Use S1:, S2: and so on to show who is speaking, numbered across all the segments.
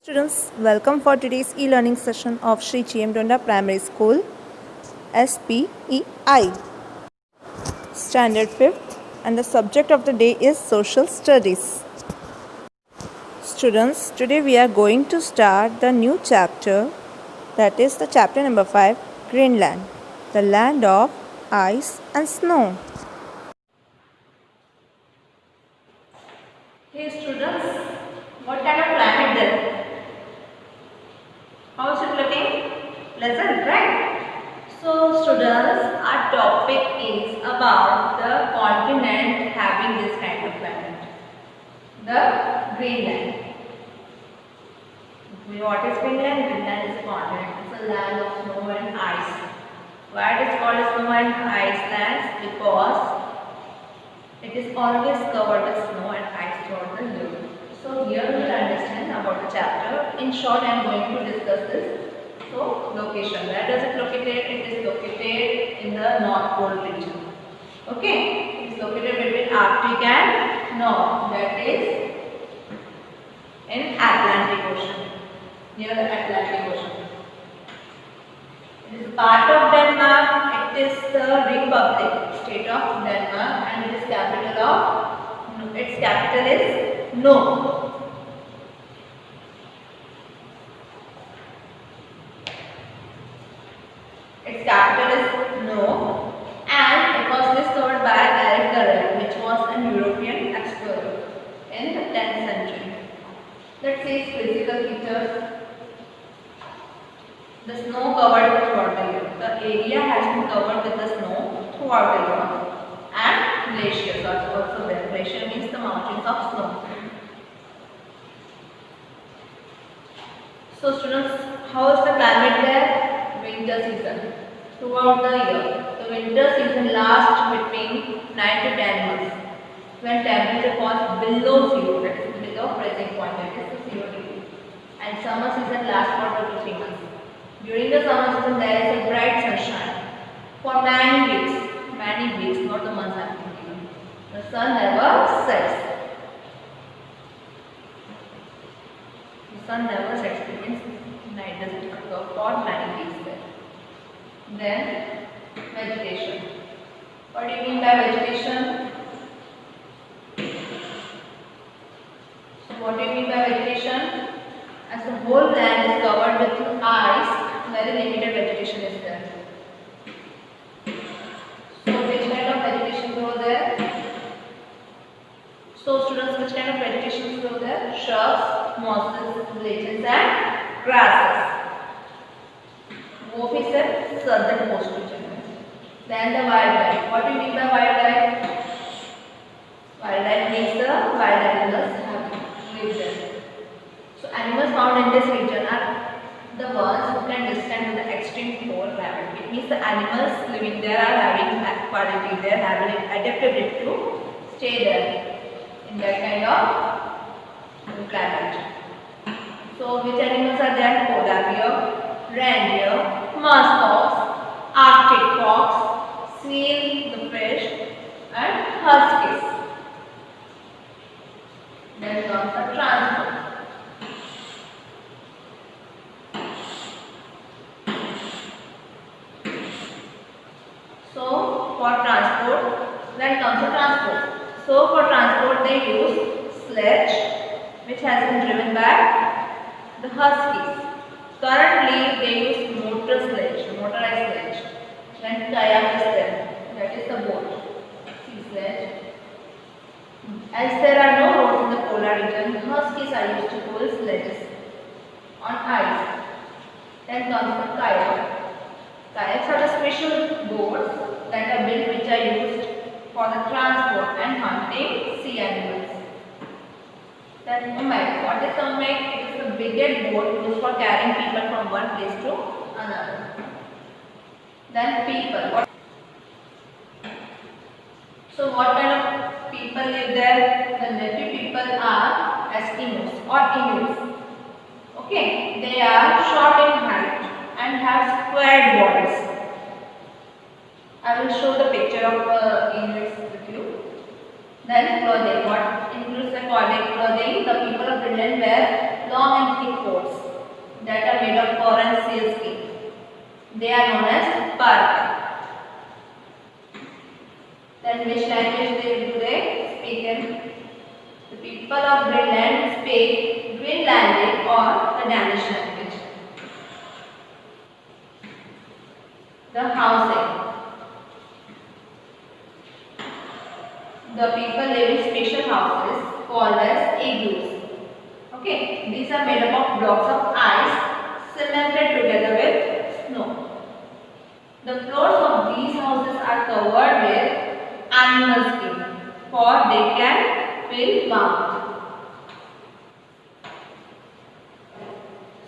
S1: Students, welcome for today's e-learning session of Sri Chiemdonda Primary School, SPEI, Standard 5th, and the subject of the day is Social Studies. Students, today we are going to start the new chapter, that is the chapter number 5, Greenland, the land of ice and snow.
S2: Hey students, what kind of climate there? How is it looking? Pleasant, right? So students, our topic is about the continent having this kind of climate. The Greenland. What is Greenland? Greenland is a continent. It's a land of snow and ice. Why it is called snow and ice lands? Because it is always covered with snow and ice throughout the year. So here we will understand about the chapter. In short, I am going to discuss this. So location. Where does it located? It is located in the North Pole region. Okay. It is located between Arctic and North. That is in Atlantic Ocean. Near the Atlantic Ocean. It is part of Denmark. It is the Republic state of Denmark, and it is capital of. Its capital is No. Its capital is No, and it was discovered by Eric Garrett, which was an European explorer in the 10th century. Let's see its physical features. The snow covered throughout the year. The area has been covered with the snow throughout the year, and glaciers are also there. Glacier means the mountains of snow. So students, how is the climate there? Winter season. Throughout the year, the winter season lasts between 9 to 10 months, when temperature falls below 0, that is below freezing point, that is the 0 degree. And summer season lasts for 2 to 3 months. During the summer season, there is a bright sunshine for many weeks, not the months I am thinking. The sun never sets. The sun never sets, it means night doesn't occur for many weeks there. Then, vegetation. What do you mean by vegetation? So, what do you mean by vegetation? As the whole land is covered with ice, very limited vegetation is there. So, which kind of vegetation grow there? So, students, which kind of vegetation grow there? Shrubs, mosses, bleaches, and grasses. वो भी sir southern coast region में. Then the wildlife. What do you mean by wildlife? Wildlife means the wild animals have lived there. So animals found in this region are the ones who can withstand the extreme cold climate. It means the animals living there are having that quality. They are having adaptability to stay there in that kind of climate. So which animals are there? Polar bear, reindeer, muskox, Arctic fox, seal, the fish, and huskies. Then comes the transport. So for transport, then comes the transport. So for transport they use sledge, which has been driven by the huskies. Currently they use motorized sledge. Then kayak is there, that is the boat, sea sledge. As there are no roads in the polar region, huskies are used to pull sledges on ice. Then comes the kayak. Kayaks are the special boats that are built which are used for the transport and hunting sea animals. Then umek. What is umek? It is the biggest boat used for carrying people from one place to another. Then people. So what kind of people live there? The native people are Eskimos or Inuits. Okay, they are short in height and have squared bodies. I will show the picture of Inuits with you. Then clothing. What includes the clothing? The people of Greenland wear long and thick coats that are made of fur and sealskin. They are known as parka. Then which language do they speak in? The people of Greenland speak Greenlandic or the Danish language. The housing. The people live in special houses called as igloos. Okay, these are made up of blocks of ice cemented together with snow. The floors of these houses are covered with animal skin, for they can feel warmth.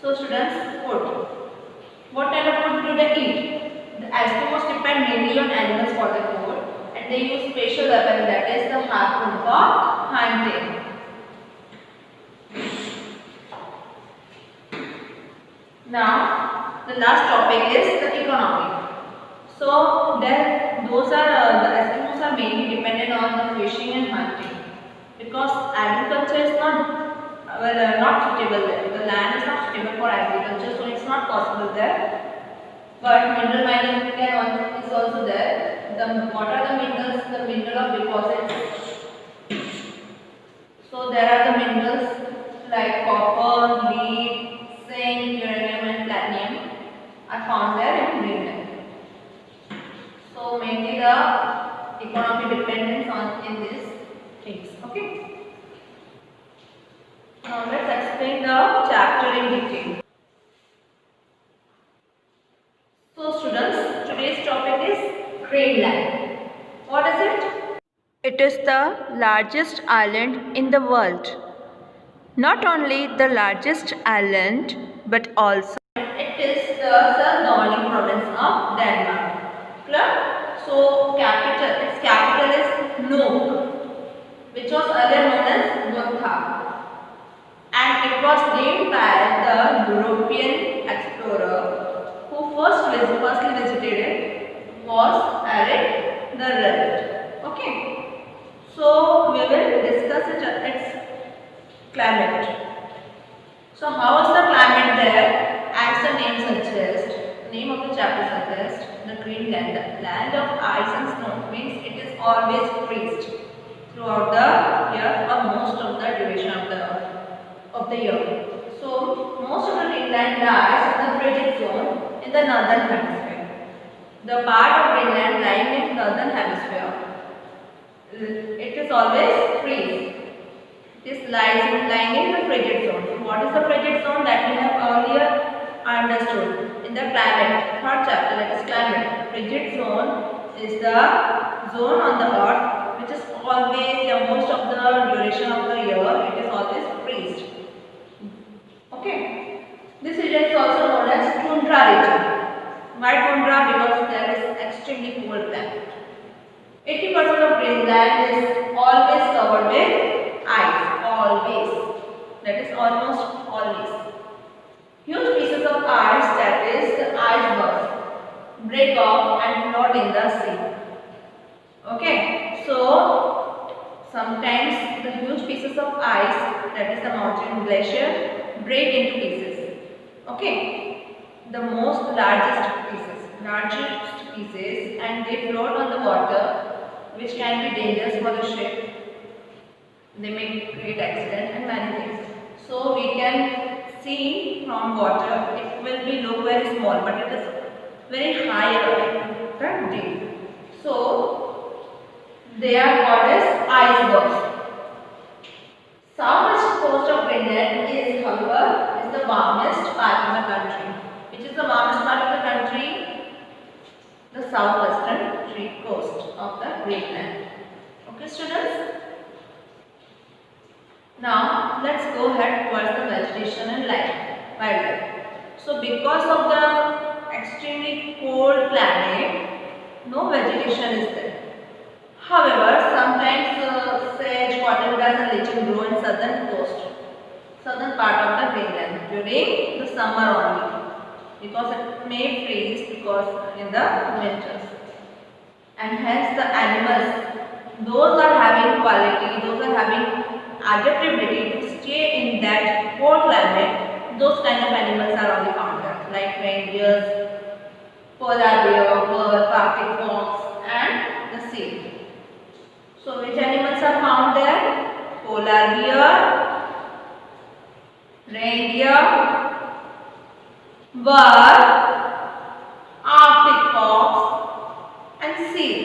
S2: So students, food. What kind of food do they eat? The Eskimos depend mainly on animals for their food, and they use special weapon, that is the harpoon, for hunting. Now, the last topic is the economy. So, those are the Eskimos are mainly dependent on the fishing and hunting, because agriculture is not suitable there. The land is not suitable for agriculture, so it's not possible there. But mineral mining is also there. What are the minerals? The mineral deposits. So there are the minerals like copper, lead, zinc, uranium and platinum are found there in Greenland. So mainly the economy dependence on in these things. Okay. Now let's explain the chapter in detail. So students, today's topic is Greenland. What is it?
S1: It is the largest island in the world. Not only the largest island, but also
S2: it is the self-governing province of Denmark. Clear? So its capital is Nuuk, which was earlier known as Gotha, and it was named by the European explorer who firstly visited it was Erik the Red. Okay. So we will discuss its climate. So how is the climate there? As the name suggests, name of the chapter suggests, the Greenland, the land of ice and snow, means it is always freezed throughout the year or most of the duration of the year. So most of the Greenland lies in the frigid zone in the northern hemisphere. The part of Greenland lying in northern hemisphere, it is always freeze. This lying in the frigid zone. So what is the frigid zone? That we have earlier understood in the climate, third chapter, that is climate. Frigid zone is the zone on the earth which is always, most of the duration of the year, it is always freezed. Okay. This region is also known as tundra region. Why tundra? Because there is extremely cold climate. 80% of Greenland is always covered with ice. Always. That is almost always. Huge pieces of ice, that is the icebergs, break off and float in the sea. Okay. So sometimes the huge pieces of ice, that is the mountain glacier, break into pieces. Okay. The largest pieces, and they float on the water, which can be dangerous for the ship. They may create accident and many things. So we can see from water, it will be look very small, but it is very high and deep. So they are called as icebergs. Southwest coast of Greenland is, however, the warmest part of the country. Which is the warmest part of the country? The southwestern coast of the Greenland. Okay, students? Now, let's go ahead towards the vegetation and wildlife. So, because of the extremely cold climate, no vegetation is there. However, sometimes sage, cottongrass and lichen grow in southern part of the Greenland during the summer only, because it may freeze because in the winters. And hence the animals, those are having quality, those are having adaptability to stay in that cold climate, those kind of animals are only found there, like reindeers, polar bear, bird, Arctic fox, and the seal. So which animals are found there? Polar bear, reindeer, bird, Arctic fox, and seal.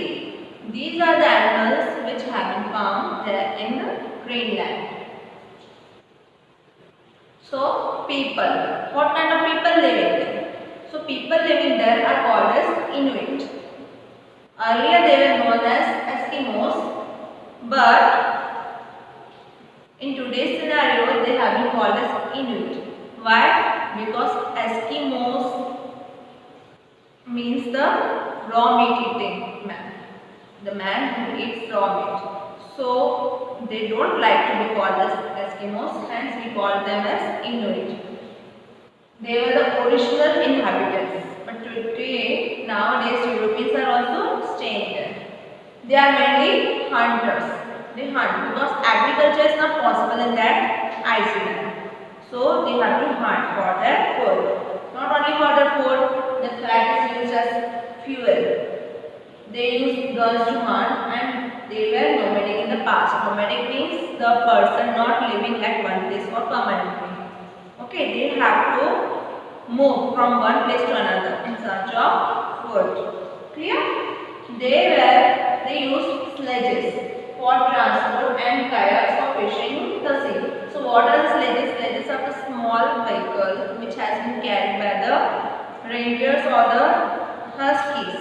S2: These are the animals which have been found there in the Greenland. So people, what kind of people living there? So people living there are called as Inuit. Earlier they were known as Eskimos, but in today's scenario they have been called as Inuit. Why? Because Eskimos means the raw meat eating man, the man who eats raw meat. So they don't like to be called as Eskimos, hence we call them as Inuit. They were the original inhabitants, but today, nowadays, Europeans are also staying there. They are mainly hunters. They hunt because agriculture is not possible in that Iceland. So they have to hunt for their food. Not only for their food, the fat is used as fuel. They used guns to hunt and they were nomadic in the past. Nomadic means the person not living at one place for permanently. Okay, they have to move from one place to another in search of food. Clear? They used sledges for transport and kayaks for fishing the sea. So what are the sledges? Sledges are the small vehicle which has been carried by the reindeers or the huskies.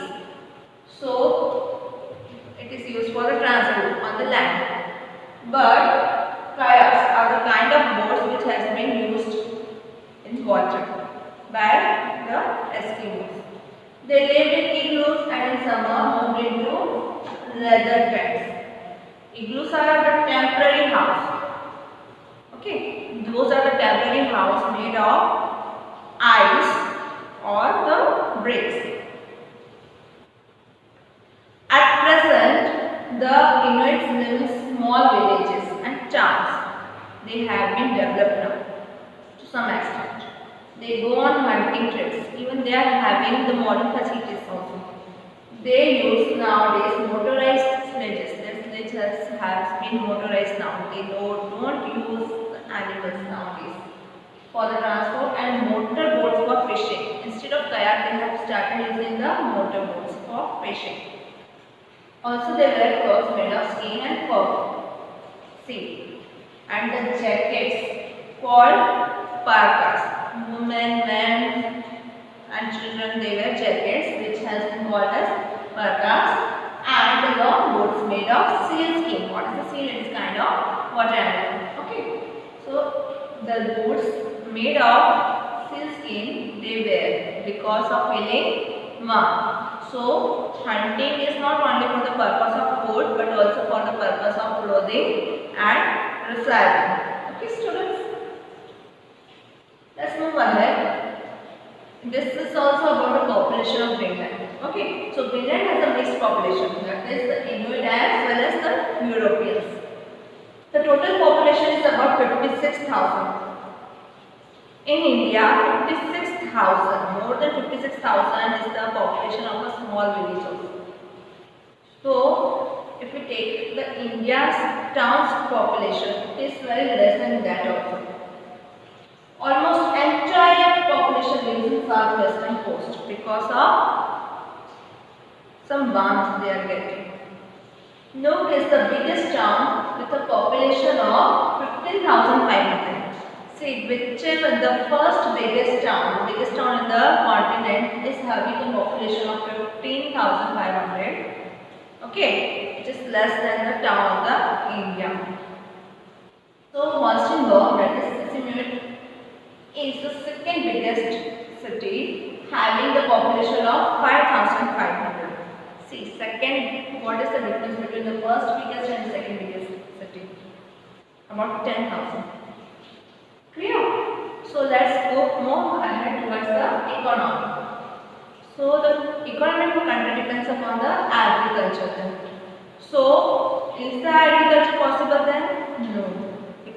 S2: So it is used for the transport on the land. But kayaks are the kind of boats which has been used in water by the Eskimos. They lived in igloos and in summer moved into leather tents. Igloos are the temporary house. Okay, those are the temporary house made of ice or the bricks. At present, the Inuits live in small villages and towns. They have been developed now to some extent. They go on hunting trips. Even they are having the modern facilities also. They use nowadays motorized sledges. Their sledges have been motorized now. They don't use animals nowadays for the transport and motor boats for fishing. Instead of kayak, they have started using the motor boats for fishing. Also, they wear clothes made of skin and fur. See, and the jackets called parkas. Women, men, and children they wear jackets, which has been called as parkas. And the long boots made of seal skin. What is the seal? It is kind of water animal. Okay, so the boots made of seal skin they wear because of feeling warm. So, hunting is not only for the purpose of food but also for the purpose of clothing and residing. Okay, students? Let's move ahead. This is also about the population of Greenland. Okay, so Greenland has a mixed population, that is the Inuit as well as the Europeans. The total population is about 56,000. In India, 56,000, more than 56,000 is the population of a small village also. So, if we take the India's towns population, it is very less than that also. Almost entire population lives in southwestern coast because of some warmth they are getting. Nuuk is the biggest town with a population of 15,500. See, whichever the first biggest town in the continent is having a population of 15,500. Okay, it is less than the town of the India. So, Helsingborg, that is Inuit, is the second biggest city having the population of 5,500. See, second, what is the difference between the first biggest and the second biggest city? About 10,000. Clear? So let's go more ahead towards the economy. So the economy of a country depends upon the agriculture then. So is the agriculture possible then? No.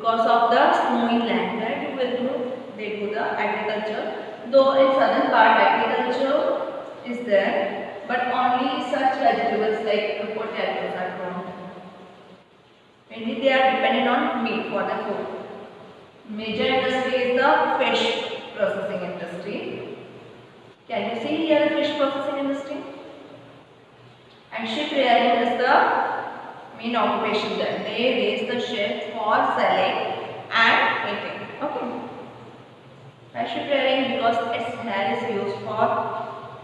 S2: because of the snowy land, right? They do the agriculture. Though in southern part agriculture is there, but only such vegetables like potatoes are grown. Mainly they are dependent on meat for their food. Major industry is the fish processing industry. Can you see here the fish processing industry? And ship rearing is the main occupation there. They raise the ship for selling and eating. Okay. And ship rearing because its hair is used for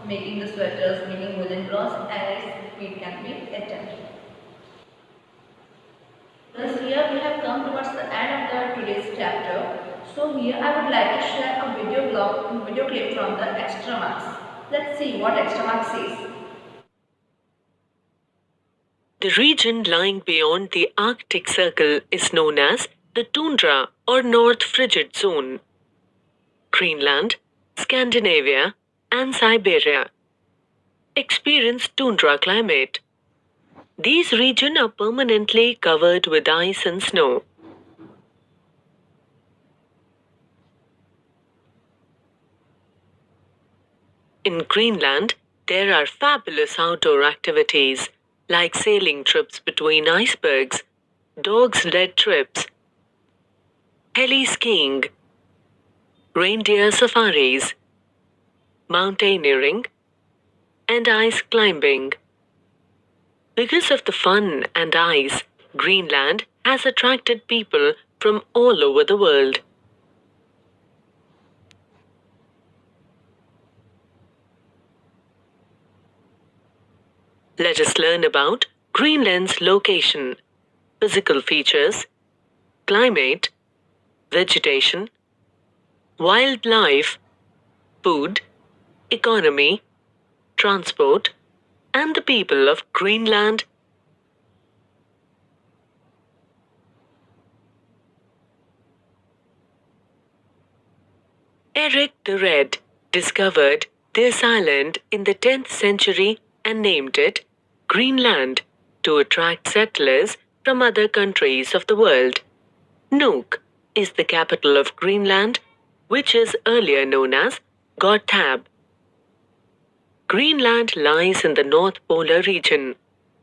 S2: making the sweaters, making woolen clothes, and its meat can be eaten. Thus here we have come towards the end of the today's chapter. So here I would like to share a video clip from the extra marks. Let's see what extra mark says.
S3: The region lying beyond the Arctic Circle is known as the tundra or North Frigid Zone. Greenland, Scandinavia, and Siberia experience tundra climate. These regions are permanently covered with ice and snow. In Greenland, there are fabulous outdoor activities like sailing trips between icebergs, dog-sled trips, heli-skiing, reindeer safaris, mountaineering, and ice climbing. Because of the fun and ice, Greenland has attracted people from all over the world. Let us learn about Greenland's location, physical features, climate, vegetation, wildlife, food, economy, transport, and the people of Greenland. Eric the Red discovered this island in the 10th century and named it Greenland to attract settlers from other countries of the world. Nuuk is the capital of Greenland, which is earlier known as Gotthab. Greenland lies in the North Polar region,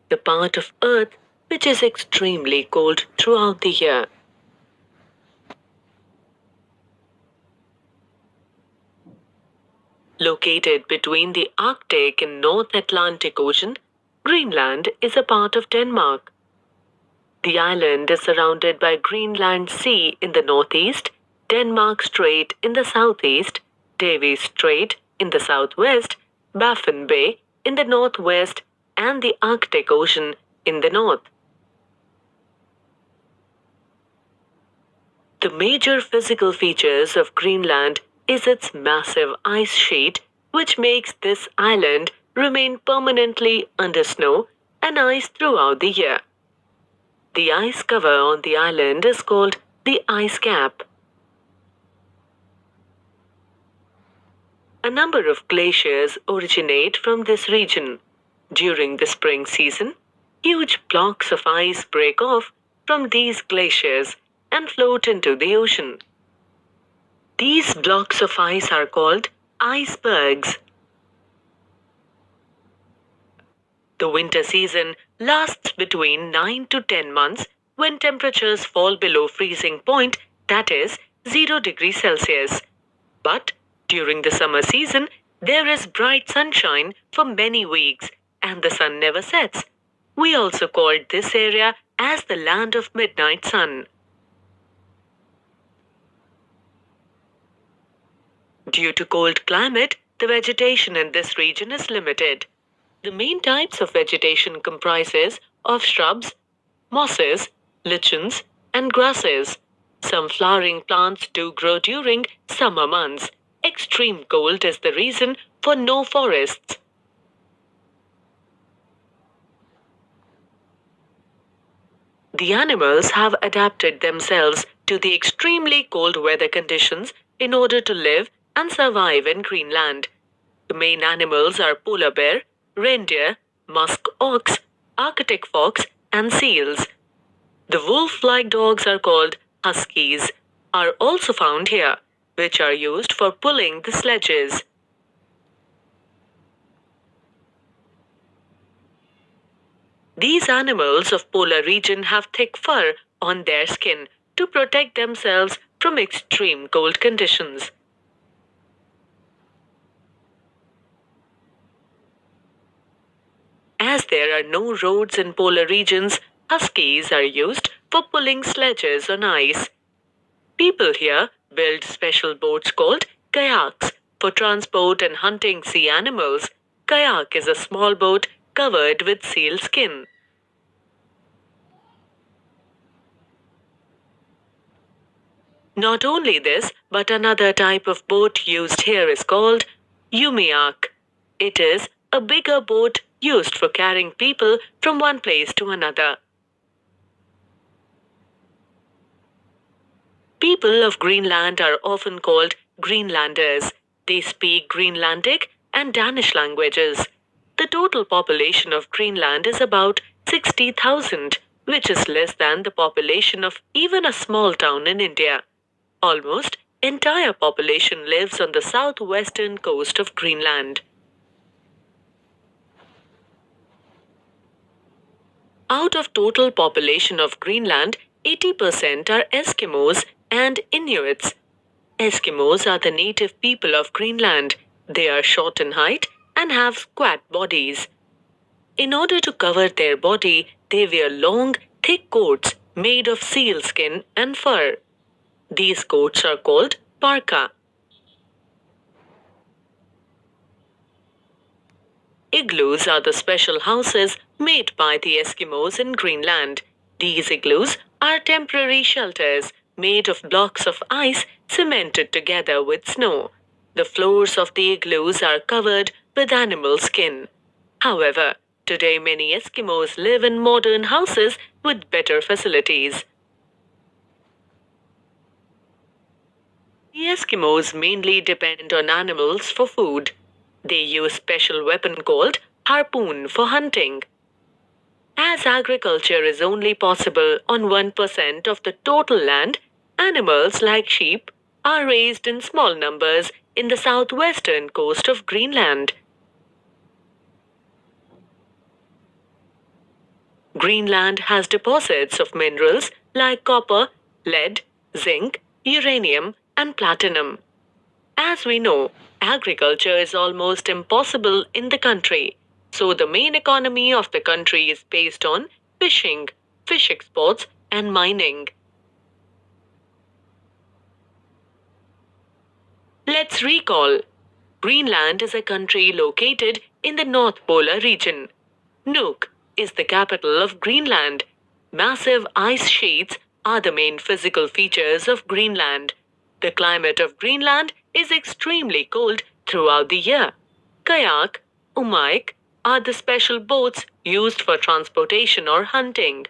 S3: the part of Earth which is extremely cold throughout the year. Located between the Arctic and North Atlantic Ocean, Greenland is a part of Denmark. The island is surrounded by Greenland Sea in the northeast, Denmark Strait in the southeast, Davis Strait in the southwest, Baffin Bay in the northwest, and the Arctic Ocean in the north. The major physical features of Greenland is its massive ice sheet, which makes this island remain permanently under snow and ice throughout the year. The ice cover on the island is called the ice cap. A number of glaciers originate from this region. During the spring season, huge blocks of ice break off from these glaciers and float into the ocean. These blocks of ice are called icebergs. The winter season lasts between 9 to 10 months when temperatures fall below freezing point, that is 0 degrees Celsius. But during the summer season, there is bright sunshine for many weeks and the sun never sets. We also called this area as the land of midnight sun. Due to cold climate, the vegetation in this region is limited. The main types of vegetation comprises of shrubs, mosses, lichens, and grasses. Some flowering plants do grow during summer months. Extreme cold is the reason for no forests. The animals have adapted themselves to the extremely cold weather conditions in order to live and survive in Greenland. The main animals are polar bear, reindeer, musk ox, Arctic fox, and seals. The wolf-like dogs are called Huskies are also found here, which are used for pulling the sledges. These animals of polar region have thick fur on their skin to protect themselves from extreme cold conditions. As there are no roads in polar regions, huskies are used for pulling sledges on ice. People here build special boats called kayaks for transport and hunting sea animals. Kayak is a small boat covered with seal skin. Not only this, but another type of boat used here is called umiak. It is a bigger boat used for carrying people from one place to another. People of Greenland are often called Greenlanders. They speak Greenlandic and Danish languages. The total population of Greenland is about 60,000, which is less than the population of even a small town in India. Almost entire population lives on the southwestern coast of Greenland. Out of total population of Greenland, 80% are Eskimos and Inuits. Eskimos are the native people of Greenland. They are short in height and have squat bodies. In order to cover their body, they wear long, thick coats made of seal skin and fur. These coats are called parka. Igloos are the special houses made by the Eskimos in Greenland. These igloos are temporary shelters made of blocks of ice cemented together with snow. The floors of the igloos are covered with animal skin. However, today many Eskimos live in modern houses with better facilities. The Eskimos mainly depend on animals for food. They use special weapon called harpoon for hunting. As agriculture is only possible on 1% of the total land, animals like sheep are raised in small numbers in the southwestern coast of Greenland. Greenland has deposits of minerals like copper, lead, zinc, uranium, and platinum. As we know, agriculture is almost impossible in the country, so the main economy of the country is based on fishing, fish exports, and mining. Let's recall. Greenland is a country located in the North Polar region. Nuuk is the capital of Greenland. Massive ice sheets are the main physical features of Greenland. The climate of Greenland is extremely cold throughout the year. Kayak, umiak are the special boats used for transportation or hunting.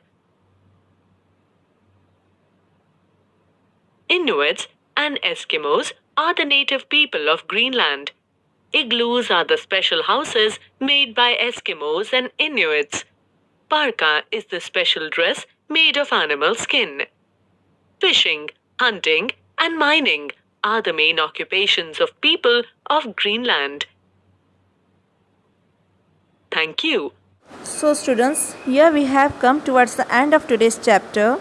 S3: Inuits and Eskimos are the native people of Greenland. Igloos are the special houses made by Eskimos and Inuits. Parka is the special dress made of animal skin. Fishing, hunting, and mining are the main occupations of people of Greenland. Thank you.
S1: So students, here we have come towards the end of today's chapter.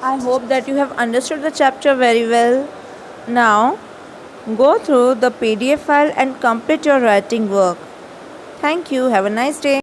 S1: I hope that you have understood the chapter very well. Now, go through the PDF file and complete your writing work. Thank you. Have a nice day.